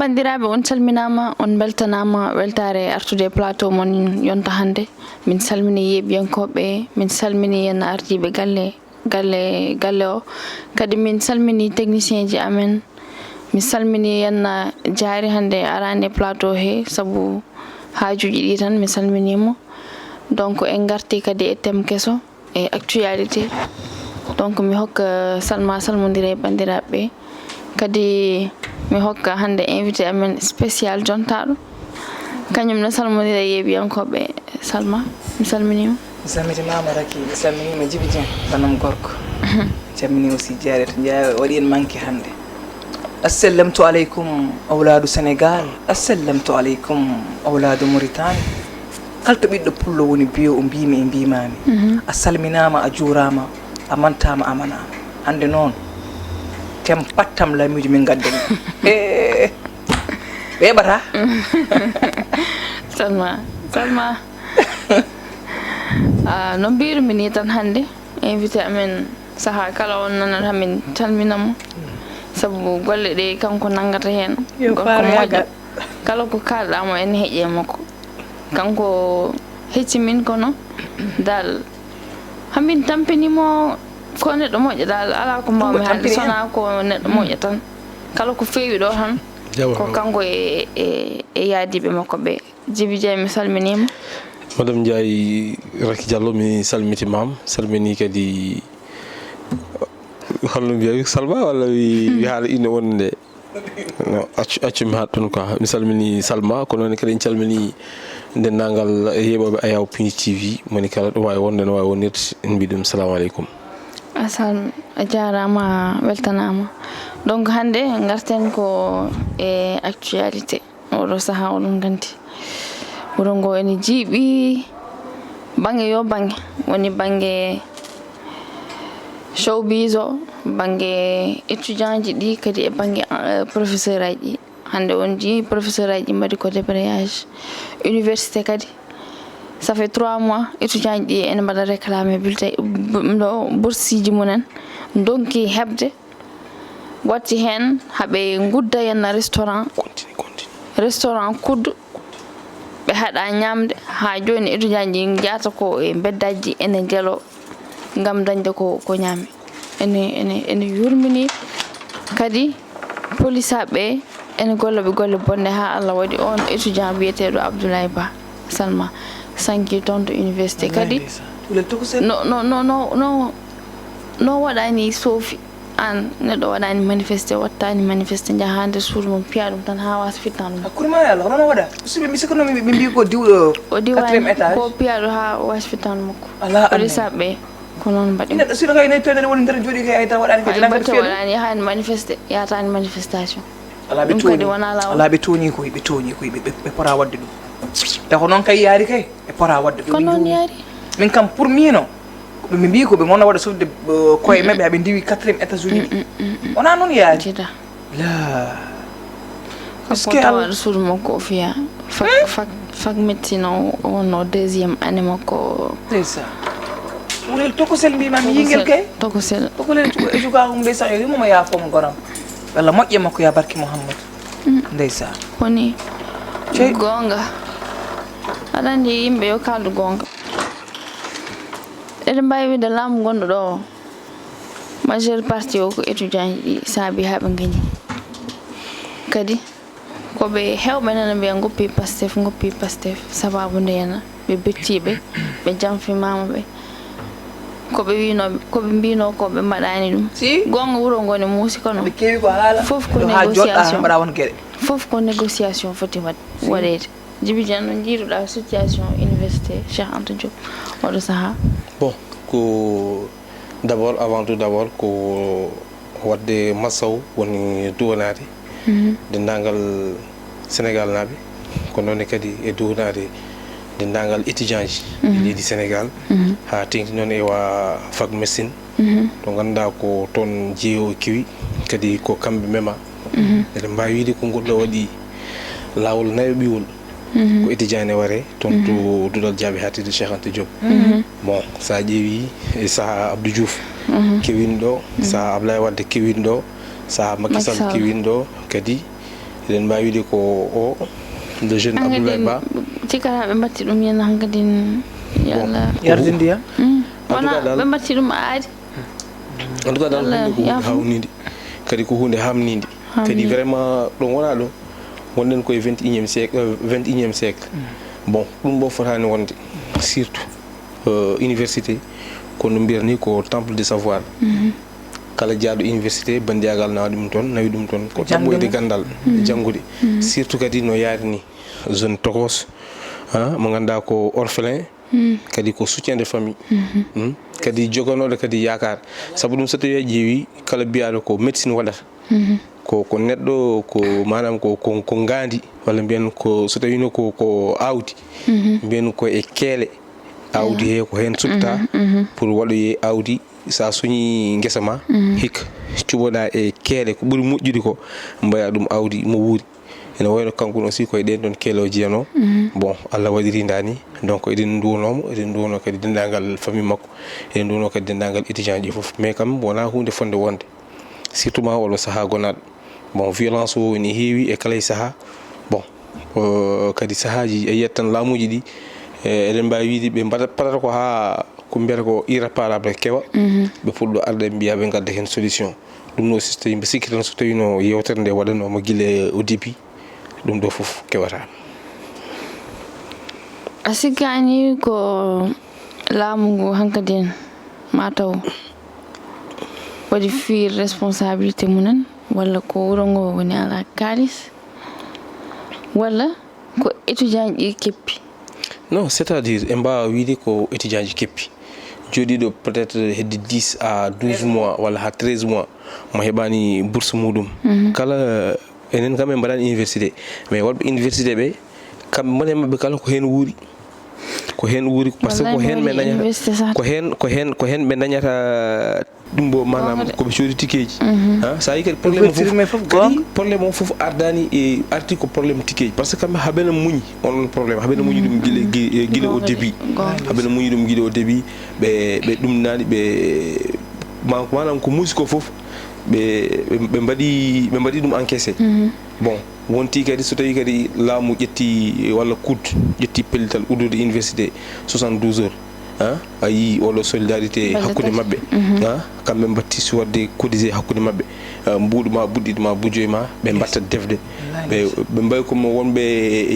bandiraɓe on calminama on beltanama weltare artude plateau mon yonta hande min salmini yeɓiyankoɓe min salmini yen ardiɓe galle o kadi min salmini technicien ji amen mi salmini yen jaari hande arande plateau he saabu haajuji ɗi tan mi salminimo donc en garti kadi e thème kesso e actualité donc mi hokka salma salmodire bandiraɓe kadi mi hokka hande invité amen spécial jontaɗo kañum ne salmodire yeɓiyankoɓe salma mi salminima mi salmitimama Raky mi salminima Djiby Dieng banam gorko calmini aussi jarete waɗi en manqué hande assalamtu aleykum awladu sénégal assalamtu aleykum awladu mauritanie kalto ɓiɗɗo pullo woni biyo o mbimi e mbimami a salminama a juurama a mantama amanama hande noon tem pattam lamiji min gaddani weɓata salma no mbirumi ni tan hande invité amen saaha kala on nanata min calminamo sabu golle ɗe kanko nangata hen gorko moƴƴo kala ko kalɗamo en heeƴe makko kanko hecci min kono dal hamin tampinimo ko neɗɗo moƴƴo dal ala ko mbawmi haalde sona ko neɗɗo moƴƴo tan kala ko feewi ɗo tan ko kanko e yaadiɓe makko ɓe Djiby Dieng mi salminima madame Ndiaye Raky Diallo mi salmitimama salmini kadi holno mbiya Salma walla wi haala inde wonde no accumi ha toon quoi mi salmini Salma ko noon kadi en calmini dendagal heeɓoɓe Ayaw Pini TV moni kala ɗo wawi wonde no wawi wonirde en mbi ɗum salamu aleykum asal a jarama weltanama donc hande garten ko e actualité oɗo saaha oɗon gandi wuro ngo ene jiiɓi banggue yo banggue woni banggue showbiz o banggue étudiant ji ɗi kadi e banggue professeur aji ɗi hande on ji professeur aji ɗi mbaɗi ko débrayage université kadi ça fait 3 mois étudiant ji ɗi ene mbaɗa réclamé bulletin ɗo bourse ji munen donki hebde watti hen haaɓe gudda henna restaurant kuddu ɓe haɗa ñamde ha joni étudiant ji jata ko e beddaji ene guelo ngam dañde ko ñaami ene yurmini kadi police aɓe ene golloɓe golle bonde ha Allah waɗi on étudiant wiyeteɗo Abdoulaye Ba Salma sanki toon to université kadi no waɗani soofi an neɗɗo waɗani manifesté wattani manifesté jaha nder suudu mum piya ɗum tan ha wasa fittano ɗum hakkude ma Allah hono waɗa usuɓe mi sikano mi mbi ko diwɗo o diwani ko piya ɗo ha wasa fittano makko police aɓe ko noon mbaɗi neɗɗo siɗo kay nayi pewɗe woni nder jooɗi kay ay tan waɗani ko jana batte waɗani yahani manifesté yatani manifestation ɗum kadi wona lawol ala ɓe tooñi koy ɓe pora wadde ɗum te ko noon kay yaari kay ɓe pora wadde ɗum ko noon yaari min kam pour mino ɓe mbi ko ɓe gonna waɗa sufde koye mabɓe haɓe ndiwi 4e états-unis ɗi wona noon yaari la ko tawaɗo suudu makko o fiya fac médecine o wonno 2e année makko c'est ça wulel tokosel mbima mi yingel kay tokosel sukakum ndeysan yo yimoma yaafomo gonam walla moƴƴe makko ya barki Mouhamadou ndeysan woni gonga aɗa andi yimɓe yo kaldu gonga eɗen mbawi wide laamu gonɗo ɗo majeure partie o ko étudiant ji ɗi saabi haɓe gañi kadi koɓe hewɓe nana mbiya goppi pastef sababu ndeyana ɓe bettiɓe ɓe janfimama ɓe koɓe mbino koɓe mbaɗani ɗum gonga wuuro ngone muusi kono kewi ko haala fof ko négociation mbaɗa won gueɗe fof ko négociation foti waɗede Djiby Dieng no jiiruɗa situation université Cheikh Anta Diop oɗo saaha bon ko avant tout d'abord ko wadde massaw woni duwanade dendagal sénégal naaɓe ko noon kadi e duwanade dendagal étudiant ji leydi sénégal ha tengti noon ewa fac médecine to ganduɗa ko toon jeeyo kiwi kadi ko kamɓe mema eɗen mbawi wiide ko goɗɗo waɗi lawol nayo ɓiwol ko étudiant ne ware toon to dudal jaaɓe hatide Cheikh Anta Diop bon sa ƴeewi e saaha Abdou Diouf kewin ɗo saaha Ablaye Wade kewin ɗo saaha Macky Sall kewin ɗo kadi eɗen mbawi wiide ko o le jeune Abdoulaye Ba cikara ɓe batti ɗum yen hankkadin yalla yarde ndiyam wona ɓe batti ɗum aadi en tout cas dal hunde ko hunde hawnide kadi ko hunde hamnide kadi vraiment ɗum wona ɗo gonɗen koye 21e siècle bon ɗum ɗo fotani wonde surtout université kono mbiyata ni ko temple de savoir kala jaaɗo université bandiyagal nawaɗi ɗum toon nawi ɗum toon ko ɗaɓɓoyde gandal janngude surtout kadi no yaari ni zone tokos mo ganduɗa ko orphelin kadi ko soutien de famille kadi joganoɗo kadi yakar saabu ɗum so tawi a ƴeewi kala mbiyaɗo ko médecine waɗata ko neɗɗo ko manam ko ngandi walla mbiyen ko so tawino ko awdi mbiyen ko e keele awdi he ko hen subta pour waɗoye awdi sa soñi guesa ma hikka cuɓoɗa e keele ko ɓuuri moƴƴude ko mbaya ɗum awdi mo wuuri ene wayno kanko aussi koye ɗen ɗon keele o jiyano bon Allah waɗiri dani donc eɗen duwono kadi dendagal famille makko eɗen duwono kadi dendagal étudiant ji foof mais kam wona hunde fonde wonde surtout ma oɗo saaha gonaɗo bon violence o ene heewi e kala e saaha bon kadi sahaji a yiyat tan laamuji ɗi eɗen mbawi wiide ɓe patata ko ha ko mbiyata ko irréparable kewa ɓe puɗɗo arde ɓe mbiya ɓe gadda hen solution ɗum no so tawi mbi sikki tan so tawi no yewtere nde waɗanoma guila au début ɗum ɗo foof kewata a sikkani ko laamu ngu hankkadin mataw waɗi fiir responsabilité munen walla ko wuro ngo woni ala kalis walla ko étudiant ji keppi non c'est à dire en mbawa wiide ko étudiant ji keppi jooɗiɗo peut être hedde 10 à 12 mois walla ha 13 mois mo heɓani bourse muɗum kala enen kam en mbaɗani université mais wonɓe université ɓe kamɓe mone mabɓe kala ko hen wuuri par ce que ko hen ɓe dañata ko hen ɓe dañata ɗum bo manam koɓe coodi tikeji sa yi kadi probléme o foof ardani e arti ko probléme tikeji par ce que kamɓe haɓena muñi on probléme haɓena muñi ɗum guila au début haɓena muñi ɗum guila au début ɓe ɗumnani ɓe manam ko muusi ko foof ɓe mbaɗi ɗum encaissé bon wonti kadi so tawi kadi laamu ƴetti walla kudd ƴetti pellital uddude université 72 heures a yii oɗo solidarité hakkude mabɓe kamɓe mbatti suwadde cotisé hakkude mabɓe mbuuɗu ma buɗɗiɗo ma bujoye ma ɓe mbatta defde ɓe mbawi komo wonɓe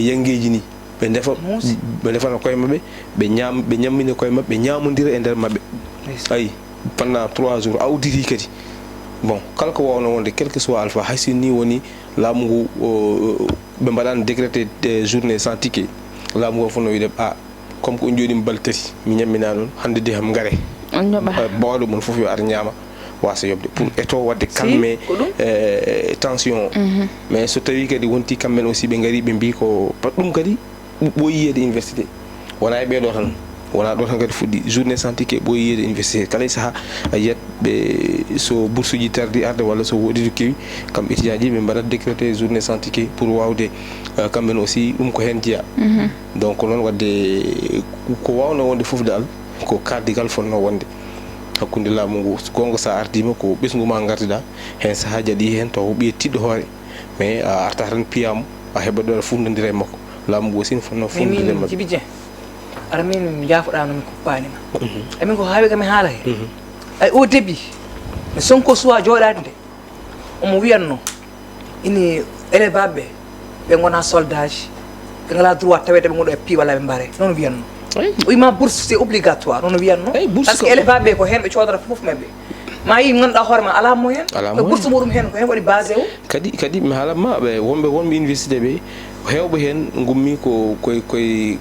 yangueji ni ɓe defana koye mabɓe ɓe ñammina koye mabɓe ɓe ñamodira e nder mabɓe ayi pendant 3 jours awdiri kadi bon kala ko wawno wonde quel que soit alpha haysi ni woni laamu ngu ɓe mbaɗani décrété journée sans ticket laamu ngu fof no wiide comme ko jooɗi mbal tati mi ñammina noon hande de ham gaare bawɗo mon fof yo ar ñaama wasa yobde pour eto wadde calme tension mais so tawi kadi wonti kamɓen aussi ɓe gaari ɓe mbi ko pat ɗum kadi ɓooyi yiyede université wona e ɓeɗo tan wona ɗo tan kadi fuɗɗi journée sans ticket ɓooyi yiyede université kala e saaha a yiyat ɓe so bourse uji tardi arde walla so woɗi to kewi kam étudiant ji ɓe mbaɗat décrété journée sans ticket pour wawde kamɓen aussi ɗum ko hen jeeya donc noon wadde ko wawno wonde foof dal ko kardigal fonno wonde hakkude laamu ngu gonga sa ardima ko ɓesgu ma gardiɗa hen saaha jaɗi hen taw ɓiye tiɗɗo hoore mais a arta tan piyama a heɓat ɗo aɗa fundodira e makko laamu ngu aussi ne fonno fundodira e makko aɗa min jaafoɗa no mi kuppanima amin ko haawi kam mi haala he ay au début mi sonko suwa jooɗade nde omo wiyanno ini élève aɓe ɓe gona soldat ji ɓe ngala droit tawede ɓe goɗo e pi walla ɓe mbare noon wiyanno o wima bourse c'est obligatoire noon wiyanno par ce que élève aɓe ko hen ɓe coodata foof mabɓe ma yi ganduɗa hoore ma ala moyen bourse muɗum hen ko hen waɗi basé o kadi mi haalatma ɓe wonɓe université ɓe hewɓe hen gummi koye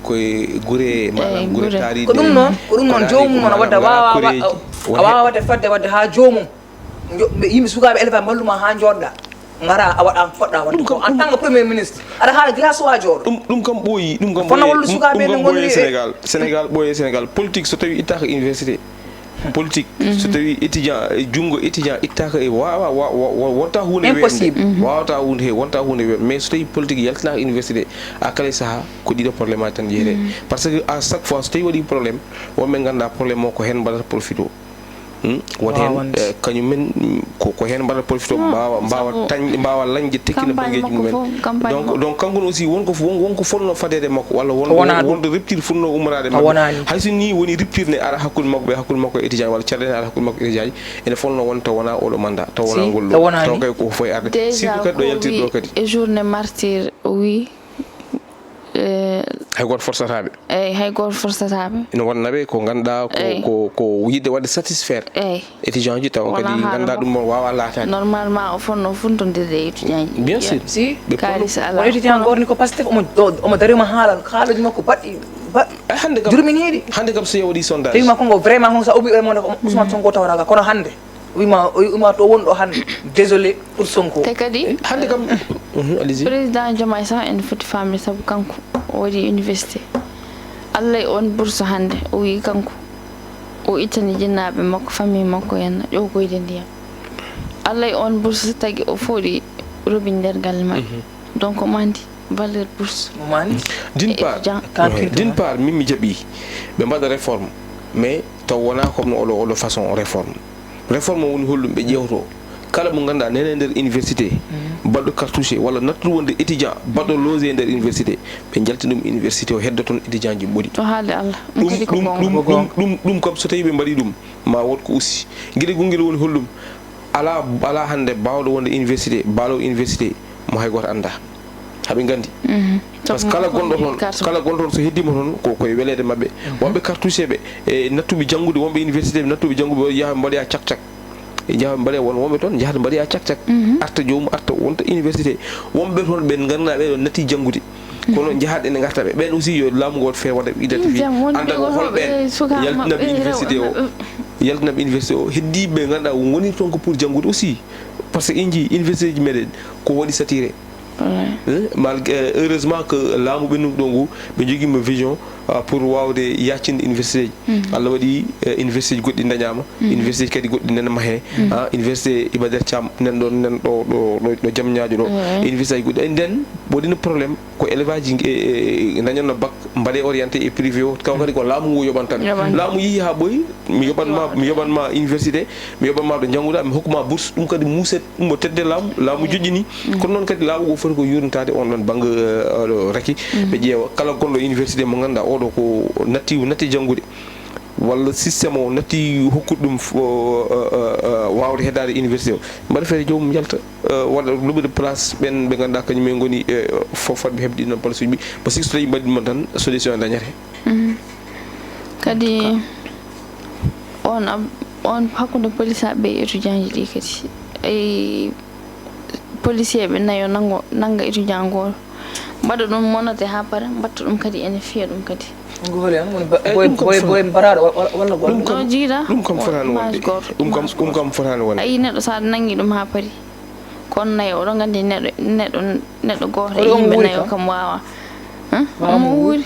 guure manam guure taariɗe ko ɗum noon jomum noon wadde a wawa wadde fadde wadde ha jomum yimɓe sukaɓe élève a mballuma ha jooɗɗa gara a waɗa poɗɗa wadde ko en tant que premier ministre aɗa haala glace o a jooɗo ɗum kam ɓooyi ɗum kam ɓooye sénégal ɓooye sénégal politique so tawi ittaka université politique so tawi étudiant junggo étudiant ittaka e wawa wonta hunde impossible wawata hunde he wonta hunde we mais so tawi politique yaltinaka université a kala saaha ko ɗiɗo probléme aji tan jeeyete par ce que à chaque fois so tawi waɗi probléme wonɓe ganduɗa probléme o ko hen mbaɗata profite o woni hen kañum men ko hen mbaɗa profito mbawa tañ mbawa lañde tekkina bangeji mumen donc kanko aussi wonko fonno fadede makko walla wonde rupture fonno ummorade makko hayso ni woni rupture ne ara hakkude makko e étudiant walla carɗene ara hakkude makko e étudiant ene fonno won taw wona oɗo mandat taw wona ngol ɗo taw kay ko foy arde surtout kadi ɗo yaltirɗo ɗo kadi e journée martyr oui hay goto forsataɓe hay goto forsataɓe ene wonnaɓe ko ganduɗa ko yidde wadde satisfaire étudiant ji taw kadi ganduɗa ɗum wawa latade normalement o fonno funtodirde e étudiant ji bien sûr si kalis ala on étudiant gorni ko Pastef omo darima haalaji makko baɗɗi hande kam so yawɗi sondage tawima kongo vraiment hon sa ubi mo Ousmane Sonko tawraga kono hande wima to wonɗo hande désolé pour Sonko te kadi hande kam président Diomaye sa en foti famde saabu kanko o waɗi université Allah on bourse hande o wi kanko o ittani jinnaɓe makko famille makko henna ƴogoyde ndiyam Allah on bourse tagui o fooɗi robin nder galle mabɓe donc omo andi valeur bourse d'une part min mi jaaɓi ɓe mbaɗa réforme mais taw wona comme no oɗo façon réforme woni hollum ɓe ƴewto kala mo ganduɗa nene nder université baɗɗo cartouché walla nattuɗo wonde étudiant baɗɗo logé e nder université ɓe jalti ɗum université o heddo toon étudiant ji ɓoɗi to haalde Allah ɗum kam so tawi ɓe mbaɗi ɗum ma wot ko ussi gueɗe gonguel woni hollum ala hande bawɗo wonde université balowo université mo hay goto anda haɓe gandi par ce que kala gonɗo toon so heddima toon koye welede mabɓe wonɓe cartouché ɓe e nattuɓe janggude wonɓe université ɓe nattuɓe janggude yaha mbaɗoya cak jaha mbaɗe won wonɓe toon jahata mbaɗoya cak arta jomum arta wonta université wonɓe toon ɓe ganduɗa ɓeɗo natti janggude kono jahaɗe ne garta ɓe ɓen aussi yo laamu goto feere waɗa identifié anda ko holɓen yaltinaɓe université o heddiɓe ganduɗa woni toon ko pour janggude aussi par ce que inji université ji meɗen ko waɗi satiré heureusement que laamu ɓennum ɗo ngu ɓe joguima vision pour wawde yaccinde université ji Allah waɗi université ji goɗɗi dañama université ji kadi goɗɗi nana maahe université Iba Der Thiam nanɗo ɗo Diamniadio ɗo université ji goɗɗi nden waɗino probléme ko élevage ji dañanno bac mbaɗe orienté e privé o kaw kadi ko laamu ngu yoɓantami laamu yeehi ha ɓooyi mi yoɓanma université mi yoɓanma ɗo jangguɗa mi hokkuma bourse ɗum kadi muset ɗum mo tedde laamu joƴƴini kono noon kadi laamu go foti ko yurnitade on ɗon banggue raki ɓe ƴeewa kala gonɗo université mo ganduɗa oɗo ko natti janggude walla systéme o natti hokkude ɗum wawde heddade université o mbaɗa feere jomum yalta waɗa luɓude place ɓen ɓe ganduɗa kañumen goni fotɓe heɓde ɗon place uji ɓi par ce que so tawi mbaɗima tan solution dañate kadi on hakkude police aɓe e étudiant ji ɗi kadi ay policier ɓe nayo nanga étudiant goto mbaɗa ɗum monate ha para mbatta ɗum kadi ene fiya ɗum kadi boy mbaraɗo walla ɗum jiiɗa ɗum kam fotani wonde ayi neɗɗo sa nangi ɗum ha paari kono nayo oɗon gandi neɗɗo goto e yimɓe nayo kam wawa omo wuuri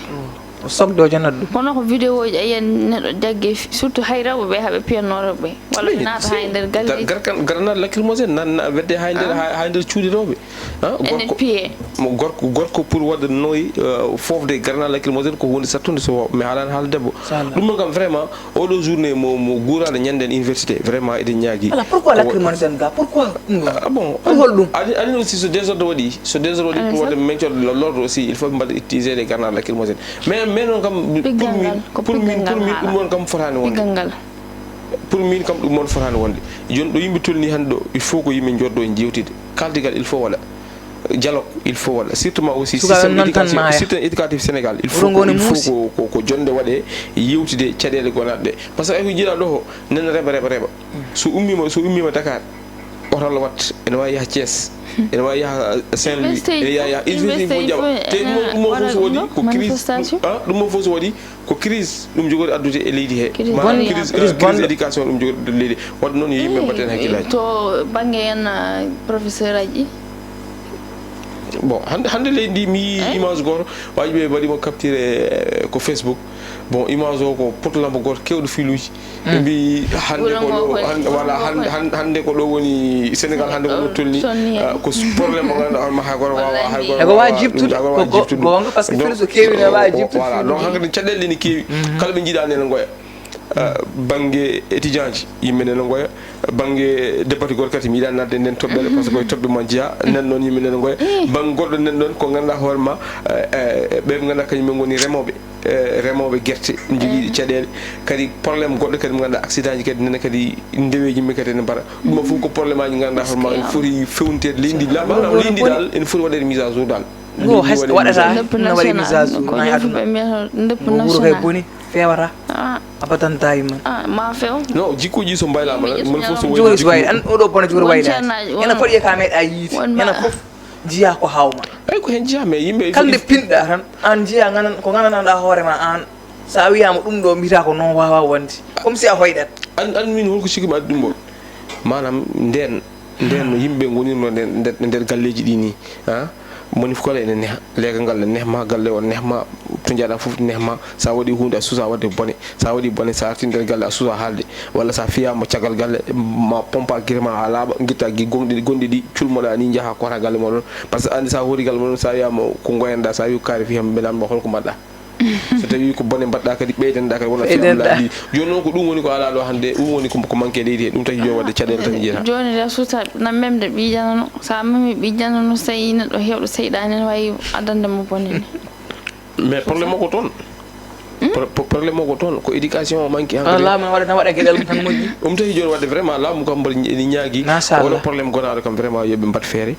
o sogdo janat ɗum kono ko vidéo ji ayiyen neɗɗo jagge surtout hay rewɓe ɓe haaɓe piyanno rewɓe walla naata ha nder galle garanaɗo lacrymogène nan wedde ha nder cuuɗi rewɓe enen piye gorko pour wadde noyi fofde garanaɗo lacrymogène ko hunde sattude so mi haalani haala debbo ɗum noon kam vraiment oɗo journée mo guurade ñanden université vraiment eɗen ñaagui ala pourquoi lacrymogène ga pourquoi bon holɗum aɗani aussi so désordre waɗi pour wadde mencode l'ordre aussi il faut mbaɗa utiliser les garanaɗo lacrymogène mais noon kam pour min ɗum won kam fotani wonde pour min kam ɗum won fotani wonde joni ɗo yimɓe tolni hande ɗo il faut ko yimɓe joddo e jewtide kaldigal il faut waɗa dialogue il faut waɗa surtout aussi système éducatif Sénégal il faut ko jonde waɗe yewtide caɗele gonaɗe ɗe par ce que ko jiiɗa ɗo ko nana reɓa so ummima Dakar otolla watta ene wawi yaha Thiès ene wawi yaha Saint-Louis ene yaha université fo jaɓa te ɗum mo fof so waɗi ko crise ɗum mo fof so waɗi ko crise ɗum jogori addude e leydi he crise éducation ɗum jogori addude leydi wadde noon yo yimɓe mbatten hakkillaji to banggue en professeur aji bon hande leydi ndi mi yi image goto waji ɓe mbaɗimo capturé ko Facebook bon image o ko potolambo goto kewɗo filuji ɓe mbi hande ko ɗo woni Sénégal hande ko ɗo tolni ko probléme mo ganduɗa on ma hay goto wawa jibtude gonga par ce que filu so kewi ne wawi jibtude voilà donc hankkadi caɗele ne kewi kala ɓe jiiɗa nene goya bange étudiant ji yimɓe nene ngoya bange départi goto kadi mi yiɗa nadde nden toɓɓere par ce que toɓɓe mon jeeya nen noon yimɓe nene ngoya bange goɗɗo nen ɗon ko ganduɗa hoorema ɓe ganduɗa kañumen goni remoɓe guerte joguiɗi caɗele kadi probléme goɗɗo kadi mo ganduɗa accident ji kadi nene kadi ndeweji yimɓe kadi ene mbaɗa ɗum fof ko probléme aji ganduɗa hoorema ene foti fewnitede leydi leydi dal ene foti waɗede mise à jour dal go waɗata no waɗi mise à jour na aduna wuro kay boni fewata abadan dayman ma few non jikkuji so mbaylama mon fof so jogori so wayde an oɗo bona jogori wayde ena foɗi ka meeɗa yiide ena fof jiya ko hawma ay ko hen jiya mais yimɓe kalde pinɗa tan an jiya ko gandanɗa hoorema an sa wiyama ɗum ɗo mbita ko non wawa wonde comme si a hoyɗat an min holko sikki mi addi ɗum ɗon manam nden yimɓe gonirno nder galleji ɗi ni moni fof kala ene neha leegal ngal ne nehma galle o nehma to jaaɗa fof nehma sa waɗi hunde a suusa wadde bone sa waɗi bone sa arti nder galle a suusa haalde walla sa fiyama caggal galle ma pompa guite ma ha laaɓa guitta gonɗi ɗi culmoɗa ni jaaha kota galle moɗon par ce que andi sa hoori galle moɗon sa wiyama ko goyenɗa sa wi kaari fiyam belanma holko mbaɗɗa so tawi ko bone mbaɗɗa kadi ɓeydanɗa kadi wona fiɗɗa joni noon ko ɗum woni ko ala ɗo hande ɗum woni ko manque leydi he ɗum taki joni wadde caɗele tan jeeta joni de suuta na memde ɓijanano sa memi ɓijanano so tawi neɗɗo hewɗo seyɗani ne wawi addande mo bone ni mais probléme o ko toon probléme o ko toon ko éducation manque hankadi laamu waɗa waɗa gueɗel tan moƴƴi ɗum tawi joni wadde vraiment laamu kam mbaɗa ñaagui oɗo probléme gonaɗo kam vraiment yooɓe mbat feere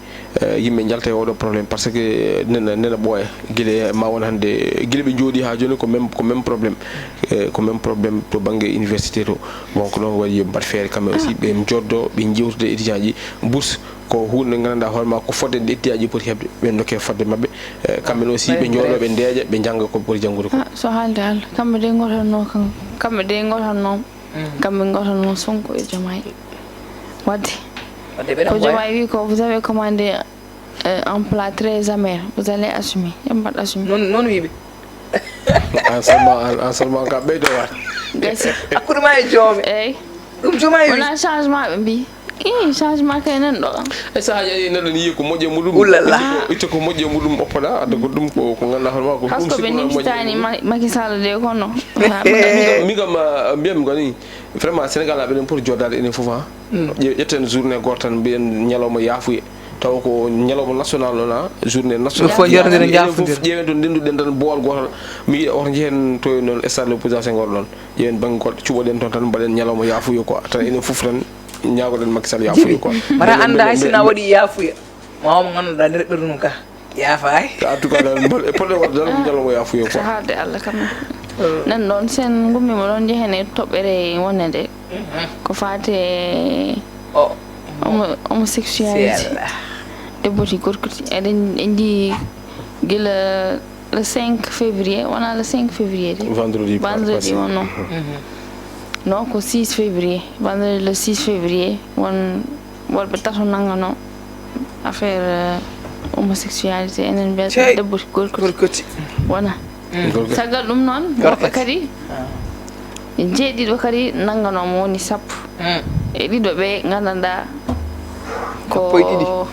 yimɓe jalta e oɗo probléme par ce que nena ɓooya guila ma won hande guila ɓe jooɗi ha joni ko même probléme to banggue université to donc ɗon waɗi yooɓe mbat feere kamɓe aussi ɓe joddo ɓe jewtude étudiant ji bourse ko hunde gandanɗa hoorema ko fodde nde étudiant ji poti heɓde ɓe dokke fodde mabɓe kamɓe aussi ɓe jooɗo ɓe ndeeƴa ɓe jangga ko poti janggude ko so haalde Allah kamɓe de gotanno kamɓe de gotanno kamɓe gotanno Sonko e Diomaye wadde ko Diomaye wi ko vous avez commandé un plat très amer vous allez assumer yambat assumer non wiɓe en seulement ka ɓeydo wat gasi hakkude ma e jooɓe eyyi ɗum Diomaye wi wona changement ɓe mbi changement kay nan ɗo e sahaji ayi neɗɗo ni yi ko moƴƴe muɗum itta ko moƴƴe muɗum oppoɗa adda ko ɗum ko ganduɗa hoorema ko par ce que ɓe nimtitani Macky Sall de kono mi kam mbiyami koni vraiment Sénégal aɓe ɗen poti joddade enen foof ha ƴetten journée goto tan mbiyen ñalawma yaafuye taw ko ñalawma national noon journée national fof jordire jaafudir ƴeewen to ndenduɗen tan boowal gotol mi yiiɗa oto jehen to noon stade le président Senghor ɗon ƴeewen banggue goɗɗo cuɓoɗen toon tan mbaɗen ñalawma yaafuye quoi tan enen foof tan ñaagoɗen Macky Sall yaafuya quoi mara anda hay sina waɗi yaafuya mawmo ganduɗa nder ɓerdum ka yaafay en tout cas e poɗɗe wadde tan ko jalomo yaafuya quoi so haalde Allah kam nan ɗon sen gummima ɗon jehene toɓɓere wonde nde ko fate homosexualité debboti gorkoti eɗen jii guila le 5 février wona le 5 février de vendredi wonno non ko 6 février vendredi le 6 février won wolɓe tato nangano affaire homosexualité enen mbiyata debboti gorkoti wona caggal ɗum noon woɓɓe kadi jeeɗiɗo kadi nanganoma woni sappo e ɗiɗo ɓe gandanɗa ko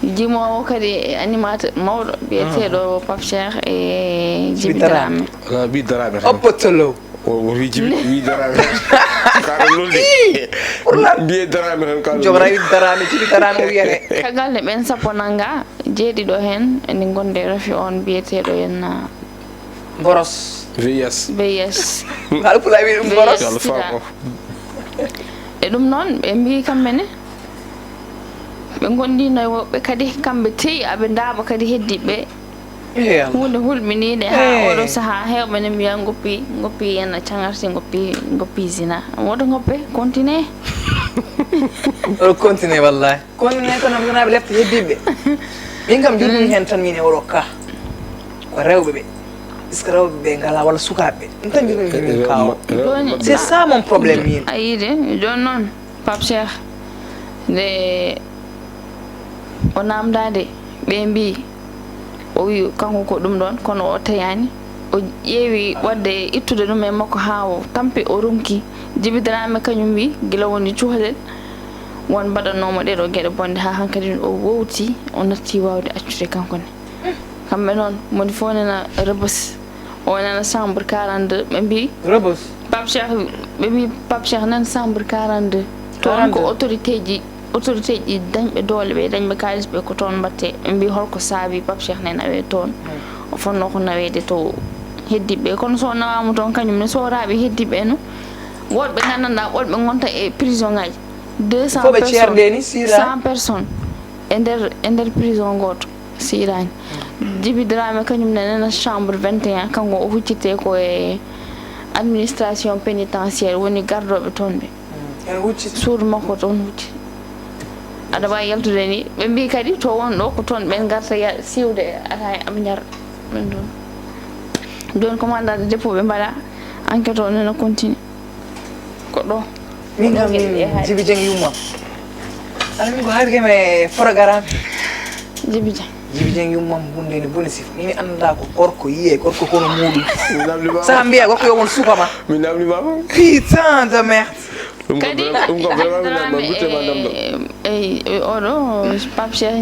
jimowo kadi animateur mawɗo biyeteɗo Pape Cheikh e Djiby Dramé oppotolo o wi Dramé kaɗo lolli mbiye Dramé tan kaɗo jogora wi Dramé Djiby Dramé wiyete caggal nde ɓen sappo nanga jeeɗiɗo hen ene gonde rafi on biyeteɗo henna boros VIS haɗa pula wi ɗum boros e ɗum noon ɓe mbi kamɓene ɓe gondino e woɓɓe kadi kamɓe teyi aɓe daaba kadi heddiɓe hunde hulɓinide ha oɗo saaha hewɓe ne mbiya goppi henna cangarti goppi zina woto goppe continue oɗo continue wallahi continue kono gonaɓe lefta heddiɓe min kam jurɗumi hen tan min e oɗo ka ko rewɓe ɓe est ce que rewɓe ɓe ngala walla sukaɓe ɗum tan jurɗumi min kawo c'est ça mon probléme min a yiide joni noon Pape Cheikh nde o namdade ɓe mbi o wi kanko ko ɗum ɗon kono o tayani o ƴeewi wadde ittude ɗum e makko ha o tampi o runki Djiby Dramé kañum wi gila woni cukalel won mbaɗannomo ɗeɗo gueɗe bonde ha hankkadi o wowti o natti wawde accude kankone kamɓe noon moni fof nena Rebeuss o nena chambre 42 ɓe mbi Pape Cheikh ɓe mbi Pape Cheikh nan chambre 42 toon ko autorité ji dañɓe doole ɓe dañɓe kalis ɓe ko toon mbatte ɓe mbi holko saabi Pape Cheikh ne nawe toon o fonno ko nawede to heddiɓe kono so nawama toon kañum ne soraɓe heddiɓe no woɗɓe gandanɗa ɓolɓe gonta e prison ngaji 200 personnes e nder prison goto sirani Djiby Dramé kañum ne nana chambre 21 kanko o huccite ko e administration pénitentiaire woni gardoɓe toon ɓe suudu makko toon hucci aɗa wawi yaltude ni ɓe mbi kadi to wonɗo ko toon ɓen garta siwde ata e aɓe ɓen ɗon joni commandant de dépôt ɓe mbaɗa enquête o nana continue ko ɗo min kam Djiby Dieng yummam aɗa min ko haari kam e programme Djiby Dieng Djiby Dieng yummam hunde ne boni sifa mimi anda ko gorko yiye gorko kono muɗum saha mbiya gorko yo won sukama min namdimama putain de merde kadi oɗo Pape Cheikh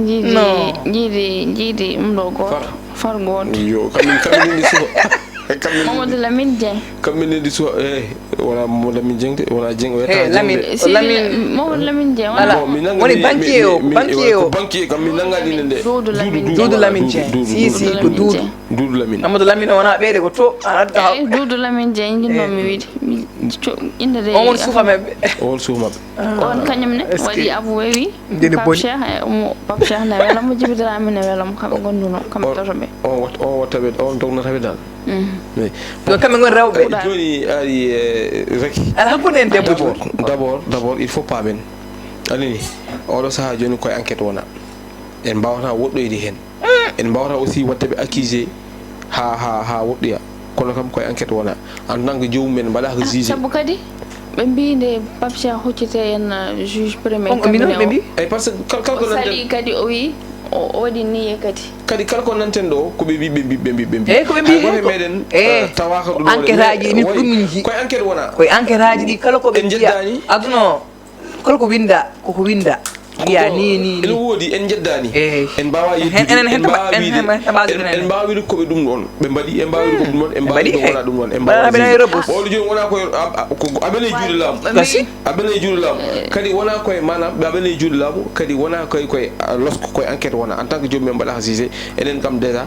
jiidi ɗo goto far goto yo kammin indi suka Mamadou Lamine Dieng kammin indi suka wona Mamadou Lamine Dieng de wona Dieng o Mamadou Lamine Dieng woni banquier o banquier kam min nangani nde Doudou Lamine Dieng si ko Doudou Lamine Amadou Lamine wona ɓeyde ko to an adda Doudou Lamine Dieng jinnomi wiide inde de on woni suufa mabɓe on kañum ne waɗi avoué wi Pape Cheikh ne welamo Djiby Dramé ne welamo kamɓe gonduno kamɓe totoɓe on wattaɓe on dognataɓe dal kamɓe goni rewɓe joni ari reki ala hakkude en debbo d'abord il faut pas men anini oɗo saaha joni koye enquête wona en mbawata woɗɗoyde hen en mbawata aussi waddeɓe accusé ha woɗɗoya kono kam koye enquête wona en tant que jomumen mbaɗa ko jugé saabu kadi ɓe mbinde Pape Cheikh huccite en juge premier ɓe mbi ay par ce que kalko sali kadi o wi o waɗi niye kadi kalko nanten ɗo koɓe wi ɓe mbi eyyi koɓe mbi meɗen tawaka ɗum enquête aji ni ɗum min ji koye enquête wona koye enquête aji ɗi kala koɓe jeddani aduna kala ko winda koko winda wiya ni ene woodi en jeddani en mbawa en mbawa wiide koɓe ɗum ɗon ɓe mbaɗi en mbawa wiide koɓe ɗum ɗon en mbawa wiide wona ɗum ɗon en mbawa oɗo joni wona koye aɓene juuɗe laamu aɓene juuɗe laamu kadi wona koye manam ɓe aɓene juuɗe laamu kadi wona koye losko koye enquête wona en tant que jomum en mbaɗa ha jugé enen kam déjà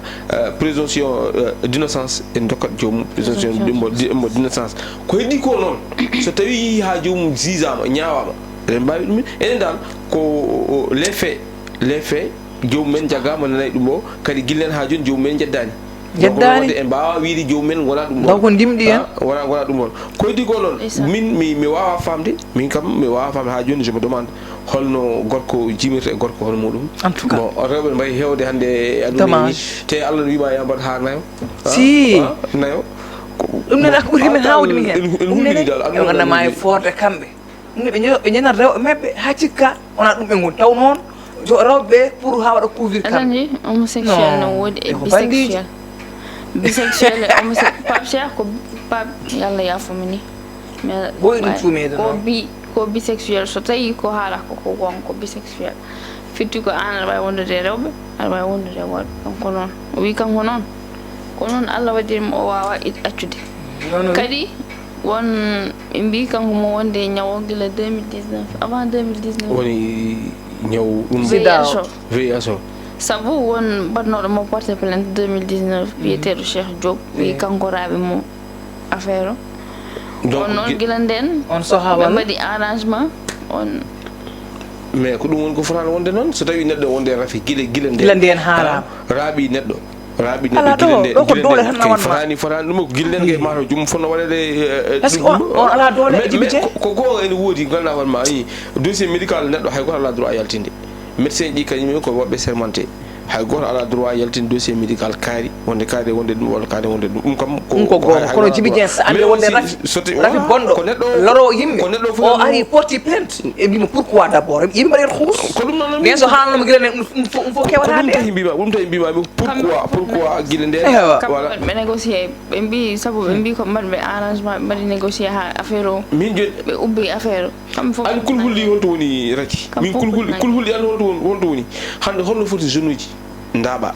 présomption d'innocence en dokkat jomum présomption d'innocence ko heddi ko noon so tawi ha jomum jugama ñawama eɗen mbawi ɗumen enen dal ko les faits jomumen jaggama nanayi ɗum o kadi gillen ha joni jomumen jeddani en mbawa wiide jomumen wona ɗum ɗon ko dimɗi hen wona ɗum on ko heddi ko noon min mi wawa famde min kam mi wawa famde ha joni je me demande holno gorko jimirta e gorko hono muɗum en tout cas bon rewɓe mbayi hewde hande e aduna ni te Allah ne wima yambat ha nayo si nayo ɗum nana ko ɓuuri men hawde mi hen ɗum nene yo gandama e forde kamɓe ɓe ñanan rewɓe mabɓe ha cikka wona ɗum ɓe goni taw noon rewɓe pour ha waɗa couvrir kamɓe homosexuel no woodi e bisexuel Pape Cheikh ko Pape yalla yafumi ni mais ɓoyi ɗum cuumede ko bisexuel so tawi ko haala ko gonko bisexuel fitti ko an aɗa wawi wondude e rewɓe aɗa wawi wondude e worɓe kanko noon o wi kanko noon ko noon Allah waɗirimo o wawa accude kadi won ɓe mbi kanko mo wonde ñawo gila 2019 avant 2019 woni ñaw ɗum VIH o sabu won mbaɗnoɗo mo porté plainte 2019 wiyeteɗo Cheikh Diop wi kankoraɓe mo affaire o on noon gila nden on soha ɓe mbaɗi arrangement on mais ko ɗum woni ko fotano wonde noon so tawi neɗɗo wonde rafi gila nden haarama raaɓi neɗɗo fotani ɗum ko guillen gue mataw jomum fonno waɗede par ce que on ala doole ko goo ene woodi ganduɗa hoore ma i dossier médical neɗɗo hay goto ala droit yaltinde médecin ji kañumen ko woɓɓe sermenté hay goto ala droit yaltinde dossier médical kaari wonde kaari wonde ɗum walla kaari wonde ɗum ɗum kam ko goto kono Djiby Dieng so andi wonde rafi bonɗo loro yimɓe o ari porti plainte e mbimo pourquoi d' abord yimɓe mbaɗen huus ko ɗum noon mais so haalnoma guila nden ɗum fof kewata nde ɗum tawi mbimami pourquoi guila nden voilà ɓe négocié ɓe mbi saabu ɓe mbi ko mbaɗɓe arrangement ɓe mbaɗi négocié ha affaire o min joni ɓe ubbi affaire o kamɓe fof an kulhulli holto woni raki min kulhulli an holto woni hande holno foti jeune uji ndaaɓa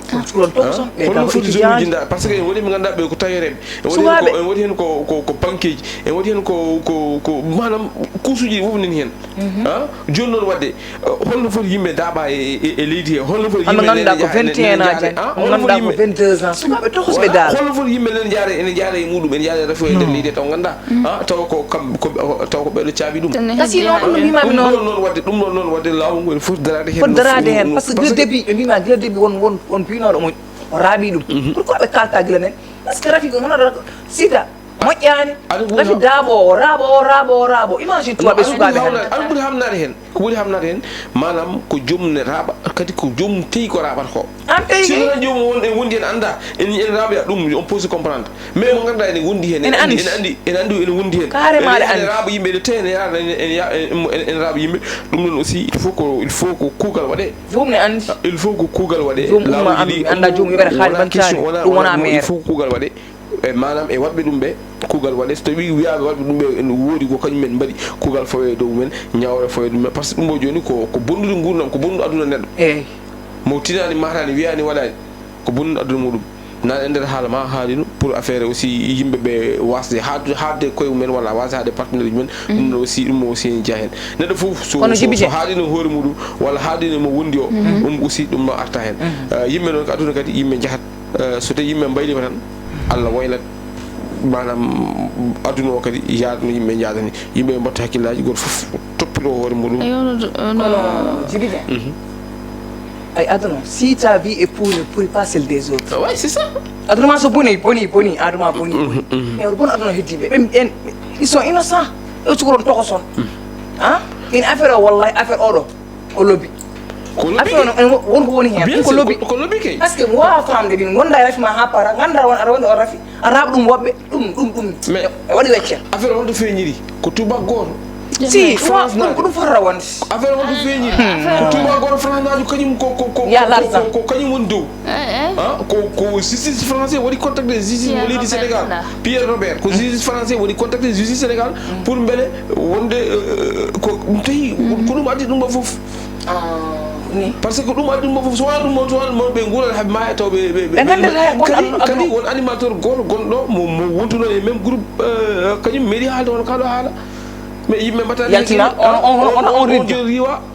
cukalon tokoson ɓe holno foti jomijinda par ce que en waɗi ɓe ganduɗa ɓe ko tayoreɓe en waɗi hen ko banqueji en waɗi hen ko manam kuusuji fof nani hen joni noon wadde holno foti yimɓe daaɓa e leydi he holno foti yimɓe ganduɗa ko 21 ans ganduɗa ko 22 ans sukaɓe tokosɓe daara holno foti yimɓe nen jaare ene jaara e muɗum ene jaara e rafo e nder leydi taw ganduɗa taw ko ɓeɗo caabi ɗum kasi noon ɗum wimaɓe noon wadde ɗum ɗon noon wadde lawol ngol foti darade hen foti darade hen par ce que guila début ɓe mbima guila début won pinoɗo mo o raaɓi ɗum pourquoi ɓe kalta guila nen par ce que rafi ko hono sita moƴƴani rafi daaɓo raaɓo imagine tuwaɓe sukaɓe aɗa ɓuuri hamnade hen ko ɓuuri hamnade hen manam ko joomum ne raaɓa kadi ko joomum teyi ko raɓata ko sino tan joomum won en wondi hen anda en raaɓoya ɗum on peut se comprendre mais mo ganduɗa ene wondi hen ene andi ene wondi hen carrément ene raaɓa yimɓe ene tawi ene raaɓa yimɓe ɗum ɗon aussi il faut ko kuugal waɗe joomum ne andi il faut ko kuugal waɗe lawol anda joomum yoɓete haali bancani ɗum wona maire il faut ko kuugal waɗe e manam e waɗɓe ɗum ɓe kuugal waɗe so tawi wiyaɓe waɗɓe ɗum ɓe ene woodi ko kañumen mbaɗi kuugal fawe dow mumen ñawre fawe ɗum par ce que ɗum o joni ko bonnude gurdam ko bonnude aduna neɗɗo eyyi mo tinani matani wiyani waɗani ko bonnude aduna muɗum nan e nder haala ma haalino pour affaire aussi yimɓeɓe wasde hadde koye mumen walla wasde hadde partenaire mumen ɗum ɗo aussi ɗum aussi ne jeeya hen neɗɗo foof so haalino hoore muɗum walla haalino mo wondi o ɗum aussi ɗum ɗo arta hen yimɓe noon ko aduna kadi yimɓe jaahat so tawi yimɓe mbaylima tan Allah waylat manam aduna o kadi yaada no yimɓe jaadani yimɓe mbatta hakkillaji goto foof toppito hoore muɗum jibiɗe ay aduna si ta vie est pourri pas celle des autres ouais c'est ça aduna ma so boni aduna boni mais oɗo bon aduna heddiɓe ɓen ils sont innocents e cukoron tokoson ine affaire o wallahi affaire oɗo o lobby affaire o wonko woni hen ko lobby kay par ce que mi wawa famde min gonda rafi ma ha para ganda won aɗa wonde o rafi a raaɓa ɗum woɓɓe ɗum mais waɗi weccen affaire o wonto feeñiri ko tubac goto si ko ɗum fotata wonde affaire o wonto feeñiri ko tubac goto france naju kañum ko kañum woni dow ko justice français waɗi contacté justice mo leydi sénégal Pierre Robert ko justice français waɗi contacté justice sénégal pour beele wonde ko ɗum tawi ko ɗum addi ɗum ɗo foof par ce que ɗum addi ɗum fof so wona ɗum toon ɓe guurat haaɓe maya taw kadi won animateur goto gonɗo mo wontuno e même groupe kañum meeɗi haalde hono kaɗo haala mais yimɓe mbatta yaltina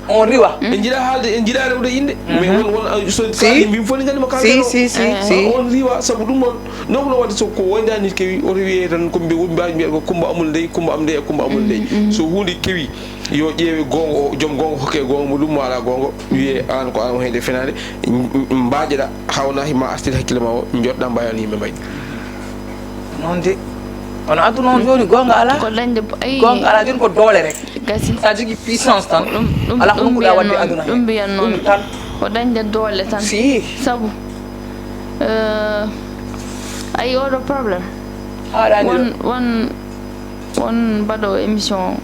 on riwa en jiiɗa haalde en jiiɗa rewde inde mais won sokaali mbimi fof ne gandi mo kalde on riwa saabu ɗum noon donc no wadde ko woyndanit kewi oto wiye tan koɓe mbawi mbiyata ko Coumba Amoul ndey Coumba am ndey e Coumba Amoul ndey so hunde kewi yo ƴeewe gonga joom gonga hokke gonga muɗum mo ala gonga wiye an ko an heyde fenade mbajeɗa hawna ma artide hakkille ma o jotɗa mbayano yimɓe mbayi noon de ono aduna on joni gonga ala gonga ala joni ko doole rek sa jogui puissance tan ala ko ɗumɓuɗa wadde aduna ɗum mbiyan noon tan ko dañde doole tan si saabu ayi oɗo probléme won mbaɗo émission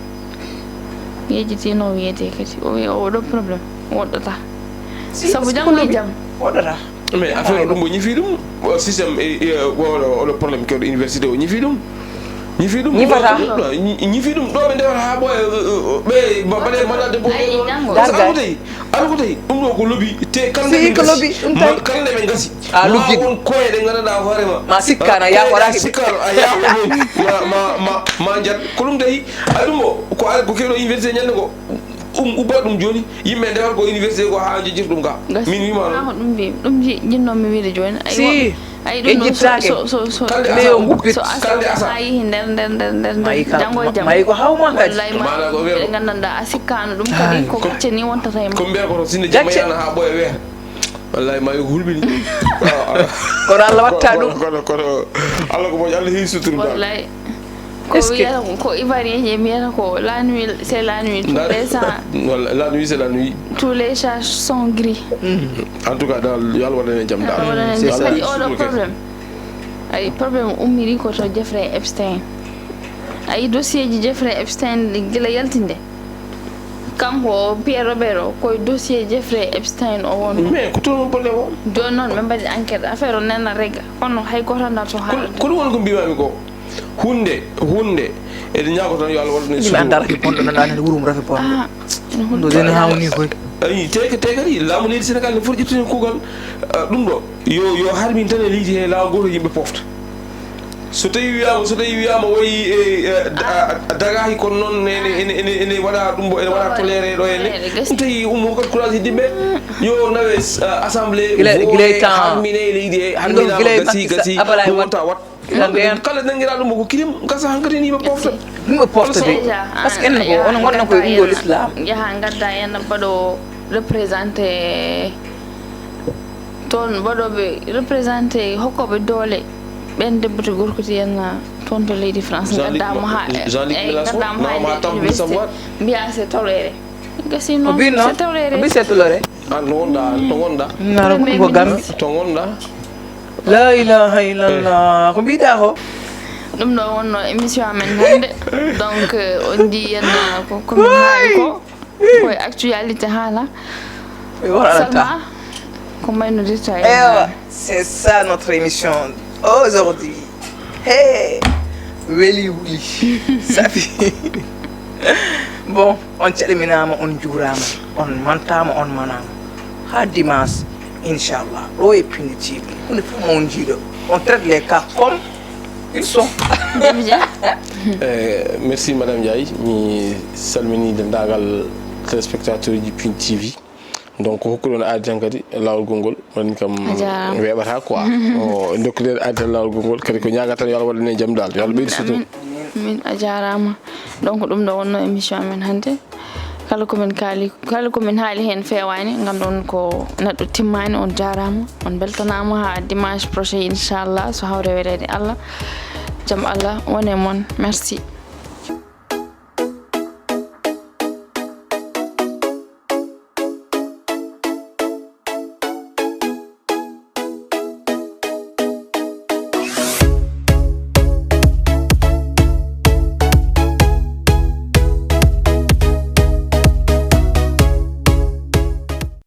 yejjitino wiyete kadi o wi oɗo probléme woɗɗota saabu janggo e jaam woɗɗota mais affaire o ɗum mo ñifi ɗum systéme oɗo probléme kewɗo université o ñifi ɗum ñifi ɗum ɗo ɓe ndewata ha ɓoya ɓe mbaɗe manade bo ala ko tawi ɗum ɗo ko lobby te kalde ɓe gasi won koye ɗe ganduɗa hoorema ma sikkano yakoraki sikkano a yaako ma jat ko ɗum tawi a ɗum o ko kewɗo université ñande ko ubbat ɗum joni yimɓe ndewata ko université ko ha jejjita ɗum ka min wima ɗum jinnomi wiide joni ay ɗum so asa yeehi nder janggo e jaam mayi ko hawma kadi ɓe gandanɗa a sikkano ɗum kadi ko gacce ni wontata e ma ko mbiyata koto sinno jamma yana ha ɓooya weeta wallahi mayi ko hulɓini kono Allah watta ɗum kono Allah ko moƴo Allah heewi suturu wallahi ko wiyata ko ivoirien je mbiyata ko la nuit c'est la nuit tous les temps la nuit c'est la nuit tous les chats sont gris en tout cas dal yo Allah waɗane jaam dal kadi oɗo probléme ay probléme ummiri ko to Jeffrey Epstein ayi dossier ji Jeffrey Epstein gila yaltinde kanko Pierre Robert o koye dossier Jeffrey Epstein o won mais ko toon probléme o joni noon ɓe mbaɗi enquête affaire o nena regga kono hay goto anda to haala ko ɗum woni ko mbimami ko hunde eɗen ñaago tan yo Allah waɗane yimɓe anda rafi bonɗo nanɗa nede wuurum rafi bonɗo ɗo dene hawni koy ayi te kadi laamu leydi sénégal ne foti ƴettude kuugal ɗum ɗo yo harmin tan e leydi he lawol goto yimɓe pofta so tawi wiyama wayi dagahi kono noon ene waɗa ɗum ene waɗa toléré ɗo henne ɗum tawi ummo kadi courage dimɓe yo nawe assemblée guilay temps harmine e leydi he harminama gasi ɗum wonta wat kala nanguira ɗum ko kilim gasa hankkadi ni yimɓe pofta ɗum pofta de par ce que enne ko onon gonɗon koye ɗum ɗo l'islam yaha gadda en mbaɗo représenté toon mbaɗoɓe représenté hokkoɓe doole ɓen debbo to gorko ti henna toon to leydi France gaddamo ha université mbiya c'est toléré gasi noon c'est toléré obi c'est toléré to gonɗa naro ko gambi to gonɗa la ilaha illallah ko mbiɗa ko ɗum ɗo wonno émission amen hannde donc on ji henna komin haali ko koye actualité haala Salma ko maynodirta c'est ça notre émission aujourd'hui hey weli wuli safi bon on calminama on juurama on mantama on manama ha dimanche inchallah ɗo e Pindi TV hunde fof mo on jiiɗo on traite les cas comme ils sont merci madame Ndiaye mi salmini dendagal téléspectateur ji Pindi TV donc hokkuɗon aadi tan kadi lawol gongol woni kam weɓata quoi o dokkuɗen aadi tan lawol gongol kadi ko ñaga tan yo Allah waɗane jaam dal yo Allah ɓeydi sutur min a jarama donc ɗum ɗo wonno émission amen hannde kala komin haali hen fewani gandon ko neɗɗo timmani on jarama on beltanama ha dimanche prochain inchallah so hawre welede Allah jaam Allah wone moon merci